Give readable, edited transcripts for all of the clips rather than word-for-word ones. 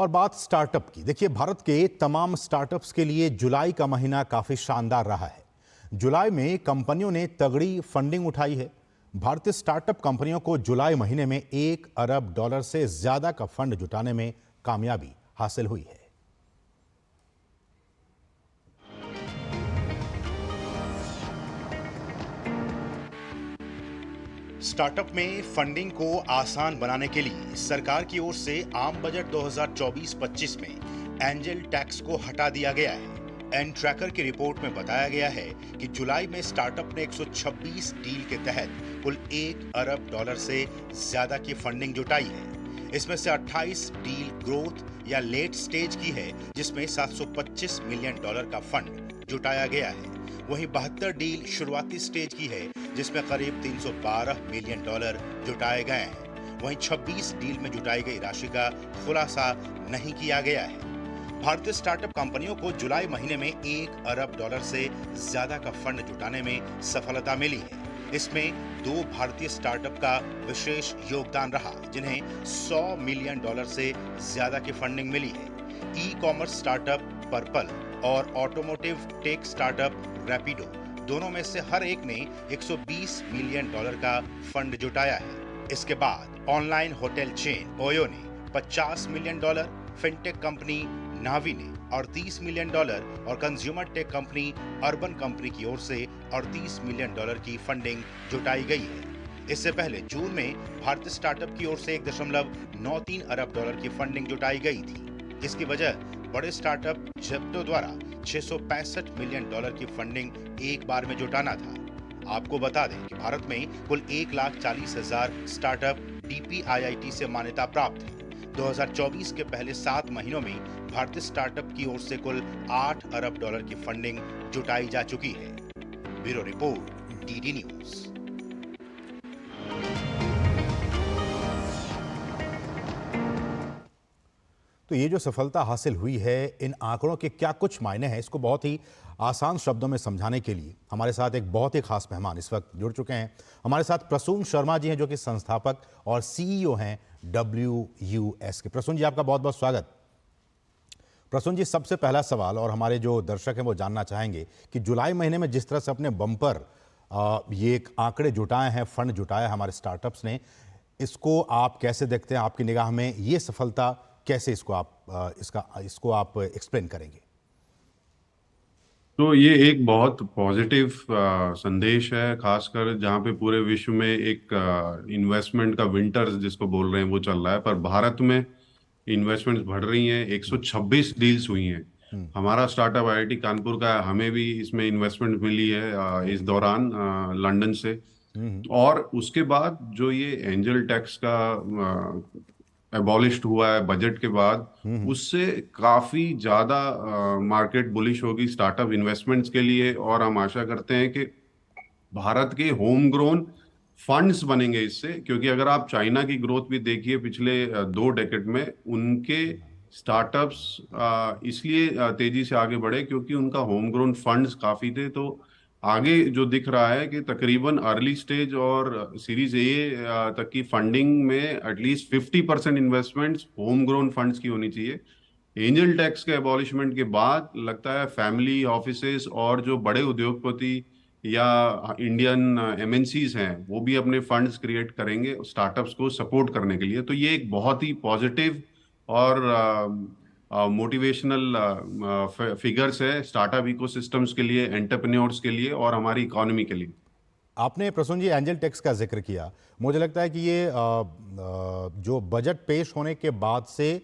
और बात स्टार्टअप की। देखिए, भारत के तमाम स्टार्टअप्स के लिए जुलाई का महीना काफी शानदार रहा है। जुलाई में कंपनियों ने तगड़ी फंडिंग उठाई है। भारतीय स्टार्टअप कंपनियों को जुलाई महीने में $1 अरब से ज्यादा का फंड जुटाने में कामयाबी हासिल हुई है। स्टार्टअप में फंडिंग को आसान बनाने के लिए सरकार की ओर से आम बजट 2024-25 में एंजल टैक्स को हटा दिया गया है। एन ट्रैकर की रिपोर्ट में बताया गया है कि जुलाई में स्टार्टअप ने 126 डील के तहत कुल $1 अरब से ज्यादा की फंडिंग जुटाई है। इसमें से 28 डील ग्रोथ या लेट स्टेज की है, जिसमें $725 मिलियन का फंड जुटाया गया है। वहीं 72 डील शुरुआती स्टेज की है, जिसमें करीब $312 मिलियन जुटाए गए हैं। वहीं 26 डील में जुटाई गई राशि का खुलासा नहीं किया गया है। भारतीय स्टार्टअप कंपनियों को जुलाई महीने में $1 अरब से ज्यादा का फंड जुटाने में सफलता मिली है। इसमें 2 भारतीय स्टार्टअप का विशेष योगदान रहा, जिन्हें $100 मिलियन से ज्यादा की फंडिंग मिली है। ई कॉमर्स स्टार्टअप पर्पल और ऑटोमोटिव टेक स्टार्टअप रैपिडो, दोनों में से हर एक ने $120 मिलियन का फंड जुटाया है। इसके बाद ऑनलाइन होटल चेन ओयो ने $50 मिलियन, फिनटेक कंपनी नावी ने $38 मिलियन और consumer tech company urban company की ओर से $38 मिलियन की फंडिंग जुटाई गई है। इससे पहले जून में भारतीय स्टार्टअप की ओर से $1.93 अरब की फंडिंग जुटाई गई थी। इसकी वजह बड़े स्टार्टअप जेप्टो द्वारा $665 मिलियन की फंडिंग एक बार में जुटाना था। आपको बता दें कि भारत में कुल 1,40,000 स्टार्टअप DPIIT से मान्यता प्राप्त है। 2024 के पहले 7 महीनों में भारतीय स्टार्टअप की ओर से कुल $8 अरब की फंडिंग जुटाई जा चुकी है। Bureau report, DD news. तो ये जो सफलता हासिल हुई है, इन आंकड़ों के क्या कुछ मायने हैं, इसको बहुत ही आसान शब्दों में समझाने के लिए हमारे साथ एक बहुत ही खास मेहमान इस वक्त जुड़ चुके हैं। हमारे साथ प्रसून शर्मा जी हैं, जो कि संस्थापक और CEO हैं WUS के। प्रसून जी, आपका बहुत बहुत स्वागत। प्रसून जी, सबसे पहला सवाल, और हमारे जो दर्शक हैं वो जानना चाहेंगे कि जुलाई महीने में जिस तरह से अपने बम्पर ये एक आंकड़े जुटाए हैं, फंड जुटाया है हमारे स्टार्टअप्स ने, इसको आप कैसे देखते हैं? आपकी निगाह में ये सफलता कैसे, इसको आप एक्सप्लेन करेंगे? तो ये एक बहुत पॉजिटिव संदेश है, खासकर जहाँ पे पूरे विश्व में एक इन्वेस्टमेंट का विंटर्स जिसको बोल रहे हैं वो चल रहा है, पर भारत में इन्वेस्टमेंट्स बढ़ रही हैं। 126 डील्स हुई हैं। हमारा स्टार्टअप IIT कानपुर का, हमें भी इसमें इन्वेस्टमेंट मिली है इस दौरान लंदन से। और उसके बाद जो ये एंजल टैक्स का एबॉलिश्ड हुआ है बजट के बाद, उससे काफी ज्यादा मार्केट बुलिश होगी स्टार्टअप इन्वेस्टमेंट्स के लिए। और हम आशा करते हैं कि भारत के होम ग्रोन फंड्स बनेंगे इससे, क्योंकि अगर आप चाइना की ग्रोथ भी देखिए पिछले 2 डेकेड में, उनके स्टार्टअप्स इसलिए तेजी से आगे बढ़े क्योंकि उनका होम ग्रोन फंड्स काफी थे। तो आगे जो दिख रहा है कि तकरीबन अर्ली स्टेज और सीरीज ए तक की फंडिंग में at least 50% investments home grown funds की होनी चाहिए। एंजल टैक्स के एबॉलिशमेंट के बाद लगता है फैमिली ऑफिसेस और जो बड़े उद्योगपति या इंडियन MNCs हैं, वो भी अपने फंड्स क्रिएट करेंगे स्टार्टअप्स को सपोर्ट करने के लिए। तो ये एक बहुत ही पॉजिटिव और मोटिवेशनल फिगर्स है स्टार्टअप इकोसिस्टम्स के लिए, एंटरप्रेन्योर्स के लिए और हमारी इकोनॉमी के लिए। आपने प्रसून जी एंजल टैक्स का जिक्र किया। मुझे लगता है कि ये जो बजट पेश होने के बाद से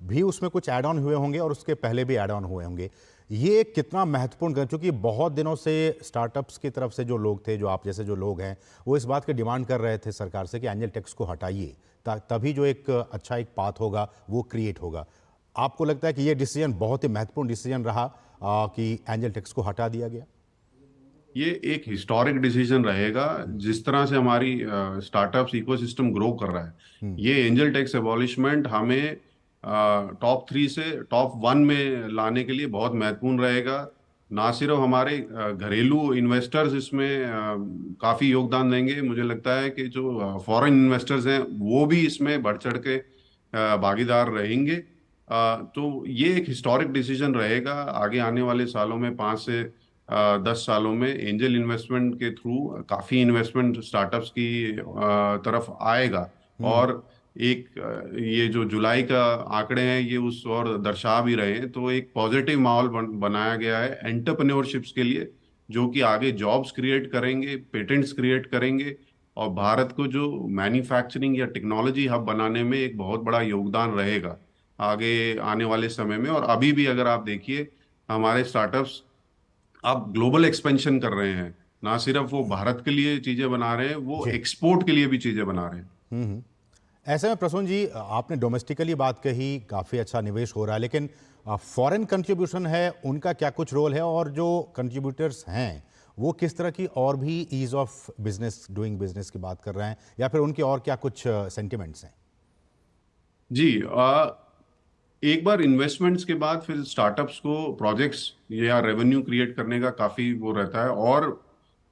भी उसमें कुछ ऐड ऑन हुए होंगे और उसके पहले भी ऐड ऑन हुए होंगे। ये कितना महत्वपूर्ण, क्योंकि बहुत दिनों से स्टार्टअप्स की तरफ से जो लोग थे, जो आप जैसे जो लोग हैं, वो इस बात की डिमांड कर रहे थे सरकार से कि एंजल टैक्स को हटाइए, तभी जो एक अच्छा एक पाथ होगा वो क्रिएट होगा। आपको लगता है कि ये डिसीजन बहुत ही महत्वपूर्ण डिसीजन रहा कि एंजल टैक्स को हटा दिया गया? ये एक हिस्टोरिक डिसीजन रहेगा। जिस तरह से हमारी स्टार्टअप्स इकोसिस्टम ग्रो कर रहा है, ये एंजल टैक्स एबॉलिशमेंट हमें टॉप 3 से टॉप 1 में लाने के लिए बहुत महत्वपूर्ण रहेगा। ना सिर्फ हमारे घरेलू इन्वेस्टर्स इसमें काफी योगदान देंगे, मुझे लगता है कि जो फॉरेन इन्वेस्टर्स हैं वो भी इसमें बढ़ चढ़ के भागीदार रहेंगे। तो ये एक हिस्टोरिक डिसीजन रहेगा आगे आने वाले सालों में, 5 से 10 सालों में एंजल इन्वेस्टमेंट के थ्रू काफी इन्वेस्टमेंट स्टार्टअप्स की तरफ आएगा। और एक ये जो जुलाई का आंकड़े हैं ये उस और दर्शा भी रहे हैं, तो एक पॉजिटिव माहौल बनाया गया है एंटरप्रेन्योरशिप्स के लिए, जो कि आगे जॉब्स क्रिएट करेंगे, पेटेंट्स क्रिएट करेंगे, और भारत को जो मैन्युफैक्चरिंग या टेक्नोलॉजी हब बनाने में एक बहुत बड़ा योगदान रहेगा आगे आने वाले समय में। और अभी भी अगर आप देखिए, हमारे स्टार्टअप्स अब ग्लोबल एक्सपेंशन कर रहे हैं, ना सिर्फ वो भारत के लिए चीजें बना रहे हैं, वो जी। एक्सपोर्ट के लिए भी चीजें बना रहे हैं। ऐसे में प्रसून जी, आपने डोमेस्टिकली बात कही, काफ़ी अच्छा निवेश हो रहा है, लेकिन फॉरेन कंट्रीब्यूशन है, उनका क्या कुछ रोल है, और जो कंट्रीब्यूटर्स हैं वो किस तरह की और भी ease of business, doing business की बात कर रहे हैं, या फिर उनके और क्या कुछ सेंटिमेंट्स हैं? जी, एक बार इन्वेस्टमेंट्स के बाद फिर स्टार्टअप्स को प्रोजेक्ट्स या रेवेन्यू क्रिएट करने का काफी वो रहता है, और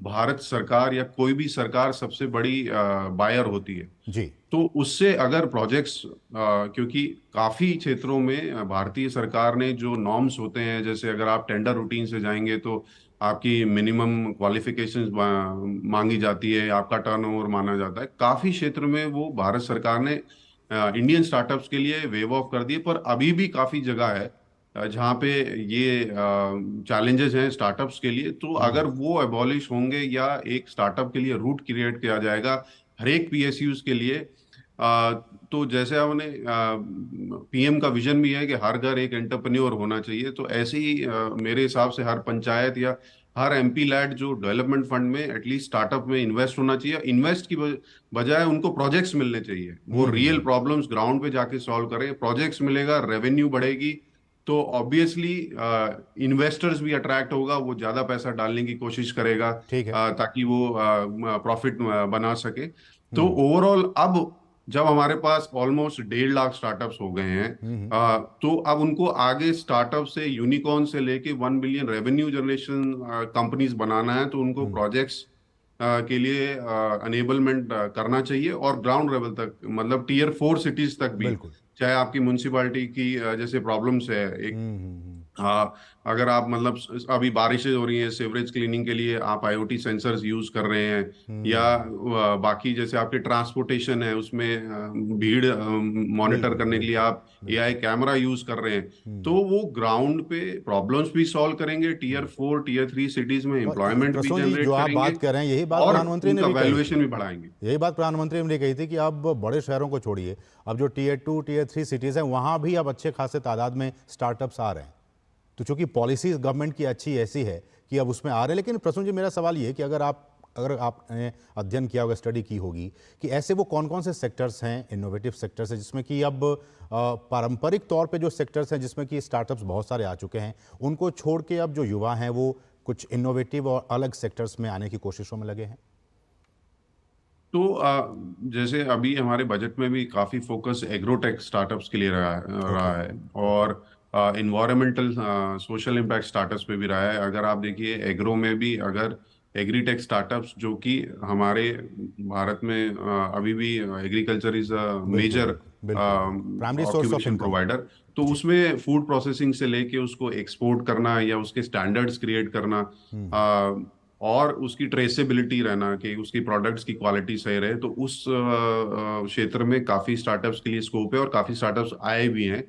भारत सरकार या कोई भी सरकार सबसे बड़ी बायर होती है। जी। तो उससे अगर प्रोजेक्ट्स, क्योंकि काफी क्षेत्रों में भारतीय सरकार ने जो नॉर्म्स होते हैं, जैसे अगर आप टेंडर रूटीन से जाएंगे तो आपकी मिनिमम क्वालिफिकेशंस मांगी जाती है, आपका टर्नओवर माना जाता है, काफी क्षेत्र में वो भारत सरकार ने इंडियन स्टार्टअप्स के लिए वेव ऑफ कर दिए। पर अभी भी काफी जगह है जहाँ पे ये चैलेंजेस हैं स्टार्टअप्स के लिए। तो अगर वो अबॉलिश होंगे या एक स्टार्टअप के लिए रूट क्रिएट किया जाएगा हर एक पीएसयूज के लिए, अ, तो जैसे हमने पीएम का विजन भी है कि हर घर एक एंटरप्रेन्योर होना चाहिए, तो ऐसे ही मेरे हिसाब से हर पंचायत या हर एमपी लैड जो डेवलपमेंट फंड में एटलीस्ट स्टार्टअप में इन्वेस्ट होना चाहिए। इन्वेस्ट की बजाय उनको प्रोजेक्ट्स मिलने चाहिए, वो रियल प्रॉब्लम्स ग्राउंड पे जाके सॉल्व करें। प्रोजेक्ट्स मिलेगा, रेवेन्यू बढ़ेगी, तो ऑब्वियसली इन्वेस्टर्स भी अट्रैक्ट होगा, वो ज्यादा पैसा डालने की कोशिश करेगा ठीक है। ताकि वो प्रॉफिट बना सके। तो ओवरऑल अब जब हमारे पास ऑलमोस्ट 1.5 लाख स्टार्टअप्स हो गए हैं, तो अब उनको आगे स्टार्टअप से यूनिकॉर्न से लेके 1 बिलियन रेवेन्यू जनरेशन कंपनीज बनाना है, तो उनको प्रोजेक्ट्स के लिए अनेबलमेंट करना चाहिए, और ग्राउंड लेवल तक, मतलब टियर 4 सिटीज तक भी। बिल्कुल। चाहे आपकी म्यूनिसिपालिटी की जैसे प्रॉब्लम्स है एक, अगर आप मतलब अभी बारिशें हो रही हैं, सीवरेज क्लीनिंग के लिए आप आईओटी सेंसर्स यूज कर रहे हैं, या बाकी जैसे आपके ट्रांसपोर्टेशन है उसमें भीड़ मॉनिटर बिल्कुल करने के लिए बिल्कुल आप एआई बिल्कुल। कैमरा यूज कर रहे हैं, तो वो ग्राउंड पे प्रॉब्लम्स भी सॉल्व करेंगे, टियर 4 टियर 3 सिटीज में और एम्प्लॉयमेंट भी प्रसून जी, जो जनरेट आप करेंगे, बात कर रहे हैं, यही बात और प्रधानमंत्री ने उनका भी कही थी। वैल्यूएशन भी बढ़ाएंगे। यही बात प्रधानमंत्री ने कही थी कि अब बड़े शहरों को छोड़िए, अब जो टियर 2 टियर 3 सिटीज़ हैं वहाँ भी अब अच्छे खासे तादाद में स्टार्टअप्स आ रहे हैं। तो चूंकि पॉलिसी गवर्नमेंट की अच्छी ऐसी है कि अब उसमें आ रहे हैं। लेकिन प्रसून जी, मेरा सवाल ये है कि अगर आपने अध्ययन किया होगा, स्टडी की होगी, कि ऐसे वो कौन कौन से सेक्टर्स हैं, इनोवेटिव सेक्टर्स हैं, जिसमें कि अब पारंपरिक तौर पे जो सेक्टर्स हैं जिसमें कि स्टार्टअप्स बहुत सारे आ चुके हैं, उनको छोड़ के अब जो युवा हैं वो कुछ इनोवेटिव और अलग सेक्टर्स में आने की कोशिशों में लगे हैं? तो जैसे अभी हमारे बजट में भी काफी फोकस एग्रोटेक स्टार्टअप्स के लिए ओके। रहा है, ओके। और इन्वायरमेंटल सोशल इम्पैक्ट स्टार्टअप्स पे भी रहा है। अगर आप देखिए एग्रो में भी, अगर एग्रीटेक स्टार्टअप्स जो कि हमारे भारत में अभी भी एग्रीकल्चर इज अ बिल्कुल मेजर बिल्कुल बिल्कुल primary source of occupation income. Provider, तो जी। उसमें फूड प्रोसेसिंग से लेके उसको एक्सपोर्ट करना या उसके स्टैंडर्ड्स क्रिएट करना, और उसकी ट्रेसेबिलिटी रहना कि उसकी प्रोडक्ट्स की क्वालिटी सही रहे, तो उस क्षेत्र में काफी स्टार्टअप्स के लिए स्कोप है, और काफी स्टार्टअप्स आए भी हैं।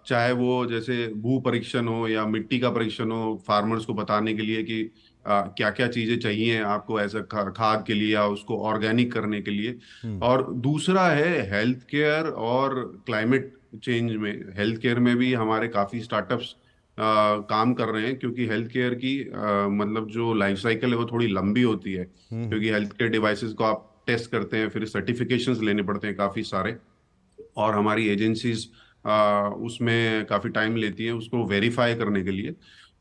चाहे वो जैसे भू परीक्षण हो या मिट्टी का परीक्षण हो, फार्मर्स को बताने के लिए कि क्या क्या चीजें चाहिए आपको एज अ खाद के लिए या उसको ऑर्गेनिक करने के लिए। और दूसरा है हेल्थ केयर और क्लाइमेट चेंज में। हेल्थ केयर में भी हमारे काफी स्टार्टअप्स काम कर रहे हैं, क्योंकि हेल्थ केयर की मतलब जो लाइफ साइकिल है वो थोड़ी लंबी होती है, क्योंकि हेल्थ केयर डिवाइसेस को आप टेस्ट करते हैं, फिर सर्टिफिकेशंस लेने पड़ते हैं काफी सारे, और हमारी एजेंसीज उसमें काफी टाइम लेती हैं उसको वेरीफाई करने के लिए।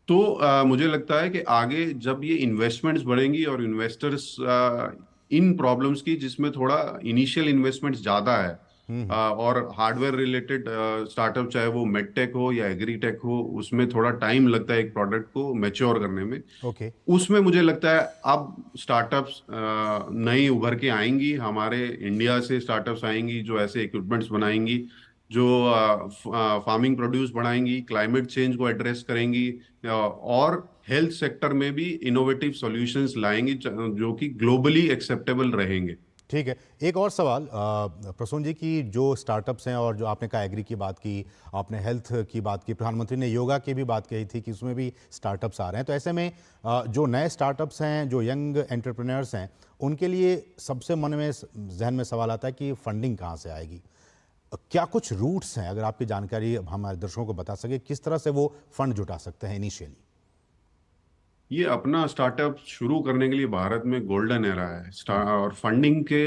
तो मुझे लगता है कि आगे जब ये इन्वेस्टमेंट्स बढ़ेंगी और इन्वेस्टर्स इन प्रॉब्लम्स की, जिसमें थोड़ा इनिशियल इन्वेस्टमेंट्स ज्यादा है, और हार्डवेयर रिलेटेड स्टार्टअप, चाहे वो मेडटेक हो या एग्रीटेक हो, उसमें थोड़ा टाइम लगता है एक प्रोडक्ट को मैच्योर करने में। ओके। उसमें मुझे लगता है अब स्टार्टअप्स नई उभर के आएंगी, हमारे इंडिया से स्टार्टअप्स आएंगी जो ऐसे इक्विपमेंट्स बनाएंगी जो फार्मिंग प्रोड्यूस बढ़ाएंगी, क्लाइमेट चेंज को एड्रेस करेंगी, और हेल्थ सेक्टर में भी इनोवेटिव सॉल्यूशंस लाएंगी जो कि ग्लोबली एक्सेप्टेबल रहेंगे। ठीक है, एक और सवाल प्रसून जी की, जो स्टार्टअप्स हैं और जो आपने कहा एग्री की बात की, आपने हेल्थ की बात की, प्रधानमंत्री ने योगा की भी बात कही थी कि उसमें भी स्टार्टअप्स आ रहे हैं, तो ऐसे में जो नए स्टार्टअप्स हैं, जो यंग एंटरप्रेन्योर्स हैं, उनके लिए सबसे मन में जहन में सवाल आता है कि फंडिंग कहाँ से आएगी। क्या कुछ रूट्स हैं, अगर आपकी जानकारी हमारे दर्शकों को बता सके, किस तरह से वो फंड जुटा सकते हैं इनिशियली? ये अपना स्टार्टअप शुरू करने के लिए भारत में गोल्डन एरा है। और फंडिंग के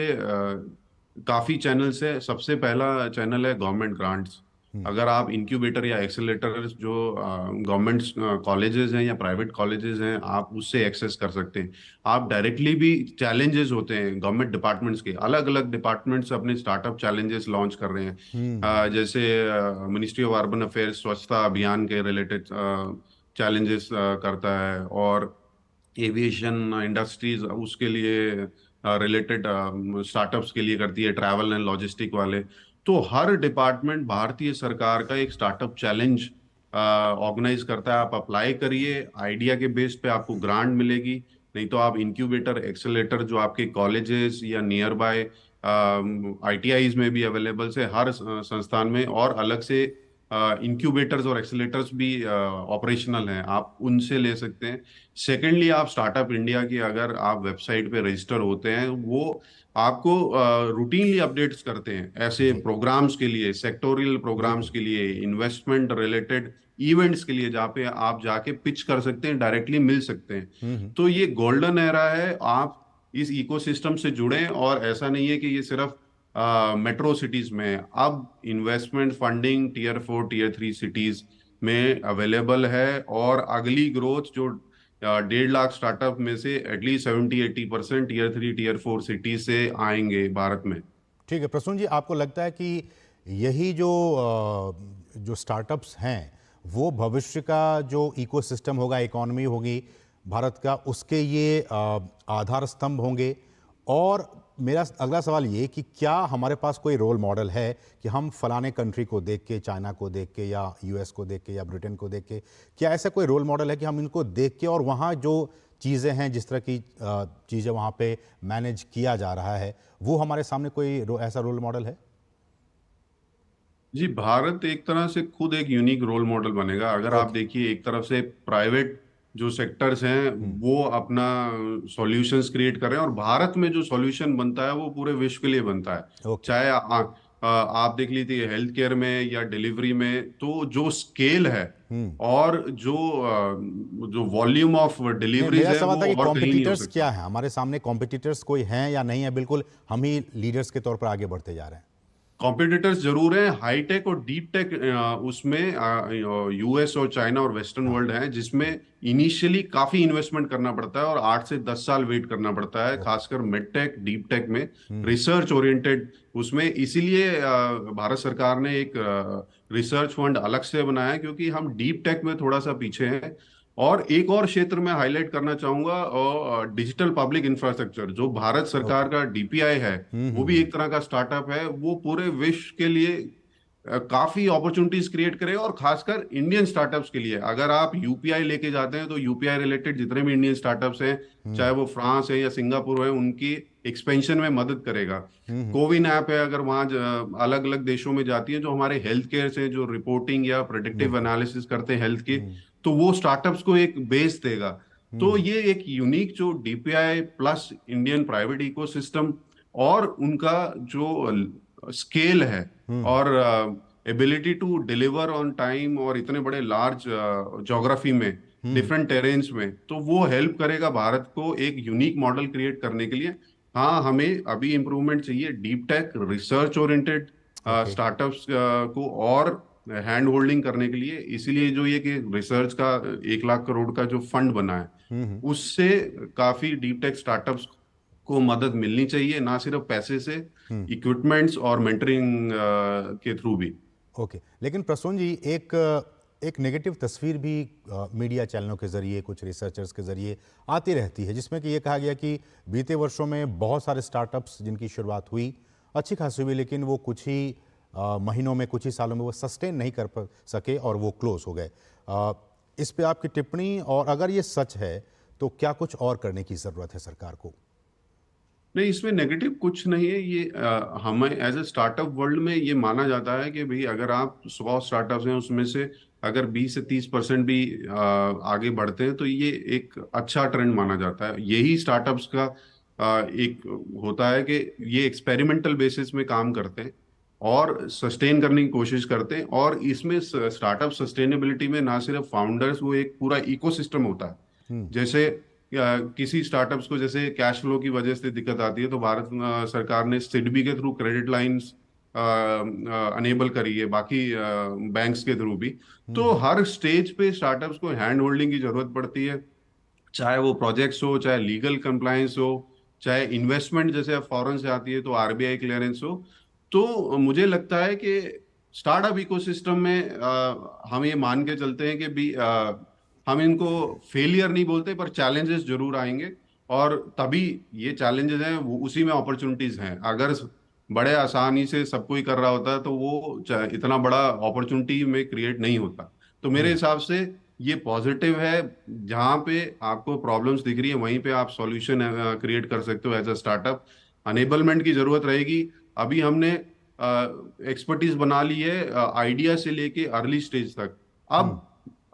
काफी चैनल्स है। सबसे पहला चैनल है गवर्नमेंट ग्रांट्स। अगर आप इंक्यूबेटर या एक्सेलेरेटर जो गवर्नमेंट कॉलेजेस हैं या प्राइवेट कॉलेजेस हैं, आप उससे एक्सेस कर सकते हैं। आप डायरेक्टली भी, चैलेंजेस होते हैं गवर्नमेंट डिपार्टमेंट्स के, अलग अलग डिपार्टमेंट्स अपने स्टार्टअप चैलेंजेस लॉन्च कर रहे हैं। जैसे मिनिस्ट्री ऑफ अर्बन अफेयर्स स्वच्छता अभियान के रिलेटेड चैलेंजेस करता है, और एविएशन इंडस्ट्रीज उसके लिए रिलेटेड स्टार्टअप्स के लिए करती है, ट्रैवल एंड लॉजिस्टिक वाले। तो हर डिपार्टमेंट भारतीय सरकार का एक स्टार्टअप चैलेंज ऑर्गेनाइज करता है। आप अप्लाई करिए, आइडिया के बेस पे आपको ग्रांट मिलेगी, नहीं तो आप इंक्यूबेटर एक्सेलेरेटर जो आपके कॉलेजेस या नियर बाय आईटीआईज में भी अवेलेबल है हर संस्थान में, और अलग से इंक्यूबेटर्स और एक्सेलेरेटर्स भी ऑपरेशनल हैं, आप उनसे ले सकते हैं। सेकेंडली, आप स्टार्टअप इंडिया की अगर आप वेबसाइट पे रजिस्टर होते हैं, वो आपको रूटीनली अपडेट्स करते हैं ऐसे जी, प्रोग्राम्स के लिए, सेक्टोरियल प्रोग्राम्स बिल्कुल। के लिए, इन्वेस्टमेंट रिलेटेड इवेंट्स के लिए, जहाँ पे आप जाके पिच कर सकते हैं, डायरेक्टली मिल सकते हैं। तो ये गोल्डन एरा है, आप इस इकोसिस्टम से जुड़ें। और ऐसा नहीं है कि ये सिर्फ मेट्रो सिटीज में, अब investment funding tier 4 tier 3 cities में अवेलेबल है। और अगली ग्रोथ जो 1.5 लाख स्टार्टअप में से एटलीस्ट 70-80% टीयर 3 टीयर 4 सिटीज से आएंगे भारत में। ठीक है प्रसून जी, आपको लगता है कि यही जो स्टार्टअप्स हैं, वो भविष्य का जो इकोसिस्टम होगा, इकोनॉमी होगी भारत का, उसके ये आधार स्तंभ होंगे? और मेरा अगला सवाल ये कि क्या हमारे पास कोई रोल मॉडल है कि हम फलाने कंट्री को देख के, चाइना को देख के, या यूएस को देख के, या ब्रिटेन को देख के, क्या ऐसा कोई रोल मॉडल है कि हम इनको देख के, और वहाँ जो चीज़ें हैं, जिस तरह की चीज़ें वहाँ पे मैनेज किया जा रहा है, वो हमारे सामने कोई ऐसा रोल मॉडल है? जी, भारत एक तरह से खुद एक यूनिक रोल मॉडल बनेगा। अगर आप ओके। देखिए, एक तरफ से प्राइवेट जो सेक्टर्स हैं वो अपना सॉल्यूशंस क्रिएट कर रहे हैं, और भारत में जो सॉल्यूशन बनता है वो पूरे विश्व के लिए बनता है। ओके। चाहे आप देख लीजिए हेल्थ केयर में या डिलीवरी में, तो जो स्केल है और जो वॉल्यूम ऑफ नहीं, डिलीवरीज मेरा है सवाल था वो कि और कहीं नहीं हो कॉम्पिटिटर्स क्या सकता। हैं हमारे सामने? कॉम्पिटिटर्स कोई हैं या नहीं है? बिल्कुल हम ही लीडर्स के तौर पर आगे बढ़ते जा रहे हैं। कॉम्पिटिटर्स जरूर हैं, हाईटेक और डीप टेक उसमें यूएस और चाइना और वेस्टर्न हाँ। वर्ल्ड है, जिसमें इनिशियली काफी इन्वेस्टमेंट करना पड़ता है और 8 से 10 साल वेट करना पड़ता है, ओके। खासकर मिड टेक डीप टेक में, रिसर्च ओरिएंटेड उसमें। इसीलिए भारत सरकार ने एक रिसर्च फंड अलग से बनाया है, क्योंकि हम डीप टेक में थोड़ा सा पीछे हैं। और एक और क्षेत्र में हाईलाइट करना चाहूंगा, और डिजिटल पब्लिक इंफ्रास्ट्रक्चर जो भारत ओके। सरकार का डीपीआई है, वो भी एक तरह का स्टार्टअप है। वो पूरे विश्व के लिए काफी अपॉर्चुनिटीज क्रिएट करेगा, और खासकर इंडियन स्टार्टअप्स के लिए। अगर आप यूपीआई लेके जाते हैं, तो यूपीआई रिलेटेड जितने भी इंडियन स्टार्टअप्स हैं, चाहे वो फ्रांस है या सिंगापुर है, उनकी एक्सपेंशन में मदद करेगा। कोविन ऐप है, अगर वहाँ अलग अलग देशों में जाती है, जो हमारे हेल्थ केयर से जो रिपोर्टिंग या प्रेडिक्टिव बिल्कुल। एनालिसिस करते हैं हेल्थ की, तो वो स्टार्टअप्स को एक बेस देगा। तो ये एक यूनिक जो DPI plus Indian private ecosystem और उनका जो स्केल है और ability to deliver on time, और इतने बड़े लार्ज ज्योग्राफी में, डिफरेंट टेरेन्स में, तो वो हेल्प करेगा भारत को एक यूनिक मॉडल क्रिएट करने के लिए। हाँ, हमें अभी इम्प्रूवमेंट चाहिए deep tech research oriented okay. Startups को और हैंड होल्डिंग करने के लिए। इसीलिए जो ये कि रिसर्च का 1 लाख करोड़ का जो फंड बना है, उससे काफी डीप टेक स्टार्टअप्स को मदद मिलनी चाहिए, ना सिर्फ पैसे से, इक्विपमेंट्स और मेंटरिंग के थ्रू भी। ओके, लेकिन प्रसून जी, एक एक नेगेटिव तस्वीर भी मीडिया चैनलों के ज़रिए, कुछ रिसर्चर्स के ज़रिए आती रहती है, जिसमें कि ये कहा गया कि बीते वर्षों में बहुत सारे स्टार्टअप्स जिनकी शुरुआत हुई अच्छी खासी हुई, लेकिन वो कुछ ही महीनों में, कुछ ही सालों में वो सस्टेन नहीं कर सके और वो क्लोज हो गए। इस पे आपकी टिप्पणी, और अगर ये सच है तो क्या कुछ और करने की ज़रूरत है सरकार को? नहीं, इसमें नेगेटिव कुछ नहीं है। ये हमें एज ए स्टार्टअप वर्ल्ड में ये माना जाता है कि भाई अगर आप 100 स्टार्टअप्स हैं उसमें से अगर 20 से 30% भी आगे बढ़ते हैं तो ये एक अच्छा ट्रेंड माना जाता है। यही स्टार्टअप्स का एक होता है कि ये एक्सपेरिमेंटल बेसिस में काम करते हैं और सस्टेन करने की कोशिश करते हैं। और इसमें स्टार्टअप सस्टेनेबिलिटी में ना सिर्फ फाउंडर्स, वो एक पूरा इकोसिस्टम होता है। जैसे किसी स्टार्टअप्स को जैसे कैश फ्लो की वजह से दिक्कत आती है तो भारत सरकार ने सिडबी के थ्रू क्रेडिट लाइंस अनेबल करी है, बाकी बैंक्स के थ्रू भी। तो हर स्टेज पे स्टार्टअप्स को हैंड होल्डिंग की जरूरत पड़ती है, चाहे वो प्रोजेक्ट्स हो, चाहे लीगल कंप्लायंस हो, चाहे इन्वेस्टमेंट जैसे फॉरेन से आती है तो आरबीआई क्लियरेंस हो। तो मुझे लगता है कि स्टार्टअप इकोसिस्टम में हम ये मान के चलते हैं कि भी हम इनको फेलियर नहीं बोलते, पर चैलेंजेस जरूर आएंगे। और तभी ये चैलेंजेस हैं, वो उसी में अपॉर्चुनिटीज हैं। अगर बड़े आसानी से सब कोई कर रहा होता तो वो इतना बड़ा अपॉर्चुनिटी में क्रिएट नहीं होता। तो मेरे हिसाब से ये पॉजिटिव है। जहां पे आपको प्रॉब्लम्स दिख रही है वहीं पे आप सॉल्यूशन क्रिएट कर सकते हो एज अ स्टार्टअप। अनेबलमेंट की जरूरत रहेगी। अभी हमने एक्सपर्टीज बना ली है आइडिया से लेके अर्ली स्टेज तक। अब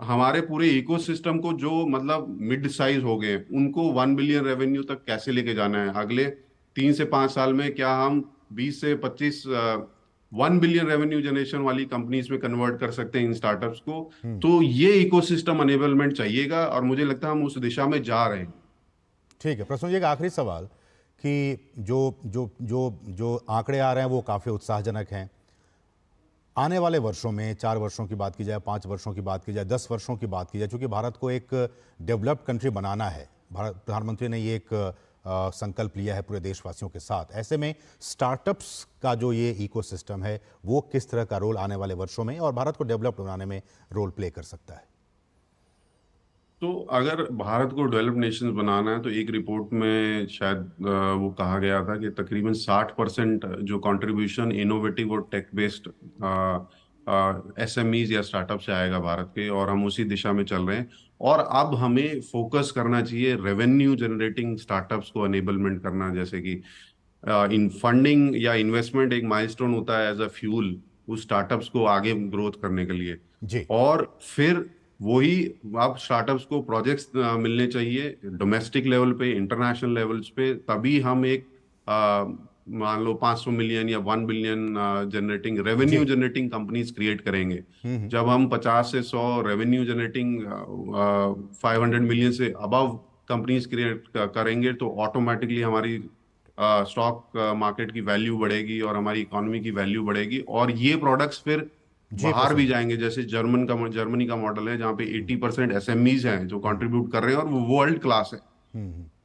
हमारे पूरे इकोसिस्टम को जो मतलब मिड साइज हो गए उनको 1 बिलियन रेवेन्यू तक कैसे लेके जाना है अगले 3 से 5 साल में। क्या हम 20 से 25 1 बिलियन रेवेन्यू जनरेशन वाली कंपनीज में कन्वर्ट कर सकते हैं इन स्टार्टअप्स को? तो ये इकोसिस्टम अनेबलमेंट चाहिएगा और मुझे लगता है हम उस दिशा में जा रहे हैं। ठीक है प्रसून जी, एक आखिरी सवाल कि जो जो जो जो आंकड़े आ रहे हैं वो काफ़ी उत्साहजनक हैं। आने वाले वर्षों में, 4 वर्षों की बात की जाए, 5 वर्षों की बात की जाए, 10 वर्षों की बात की जाए, चूंकि भारत को एक डेवलप्ड कंट्री बनाना है, भारत प्रधानमंत्री ने ये एक संकल्प लिया है पूरे देशवासियों के साथ। ऐसे में स्टार्टअप्स का जो ये इकोसिस्टम है वो किस तरह का रोल आने वाले वर्षों में और भारत को डेवलप्ड बनाने में रोल प्ले कर सकता है? तो अगर भारत को डेवलप नेशंस बनाना है तो एक रिपोर्ट में शायद वो कहा गया था कि तकरीबन 60% जो कंट्रीब्यूशन इनोवेटिव और टेक बेस्ड एसएमईज या स्टार्टअप से आएगा भारत के, और हम उसी दिशा में चल रहे हैं। और अब हमें फोकस करना चाहिए रेवेन्यू जनरेटिंग स्टार्टअप्स को अनेबलमेंट करना, जैसे कि इन फंडिंग या इन्वेस्टमेंट एक माइलस्टोन होता है एज अ फ्यूल उस स्टार्टअप्स को आगे ग्रोथ करने के लिए जी। और फिर वही आप स्टार्टअप्स को प्रोजेक्ट्स मिलने चाहिए डोमेस्टिक लेवल पे, इंटरनेशनल लेवल्स पे। तभी हम एक मान लो 500 मिलियन या 1 billion generating revenue generating companies create करेंगे। जब हम 50 से 100 रेवेन्यू जनरेटिंग 500 मिलियन से अबव कंपनीज क्रिएट करेंगे तो ऑटोमेटिकली हमारी स्टॉक मार्केट की वैल्यू बढ़ेगी और हमारी इकोनॉमी की वैल्यू बढ़ेगी। और ये प्रोडक्ट्स फिर बाहर भी जाएंगे। जैसे जर्मनी का मॉडल है जहाँ पे 80% एसएमईज हैं जो कंट्रीब्यूट कर रहे हैं और वो वर्ल्ड क्लास है।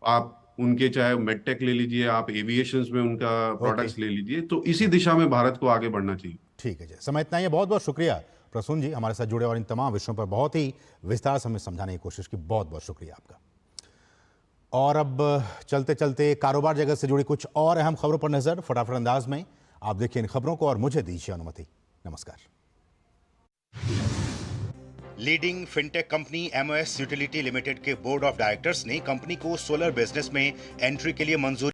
आप उनके चाहे मेडटेक ले लीजिए, आप एविएशंस में उनका प्रोडक्ट्स ले लीजिए। तो इसी दिशा में भारत को आगे बढ़ना चाहिए। ठीक है जी, समय इतना ही है। बहुत बहुत शुक्रिया प्रसून जी हमारे साथ जुड़े और इन तमाम विषयों पर बहुत ही विस्तार से हमें समझाने की कोशिश की। बहुत बहुत शुक्रिया आपका। और अब चलते चलते कारोबार जगत से जुड़ी कुछ और अहम खबरों पर नजर फटाफट अंदाज में। आप देखिए इन खबरों को और मुझे दीजिए अनुमति। नमस्कार। Leading fintech company MOS utility limited के बोर्ड ऑफ डायरेक्टर्स ने कंपनी को सोलर बिजनेस में एंट्री के लिए मंजूरी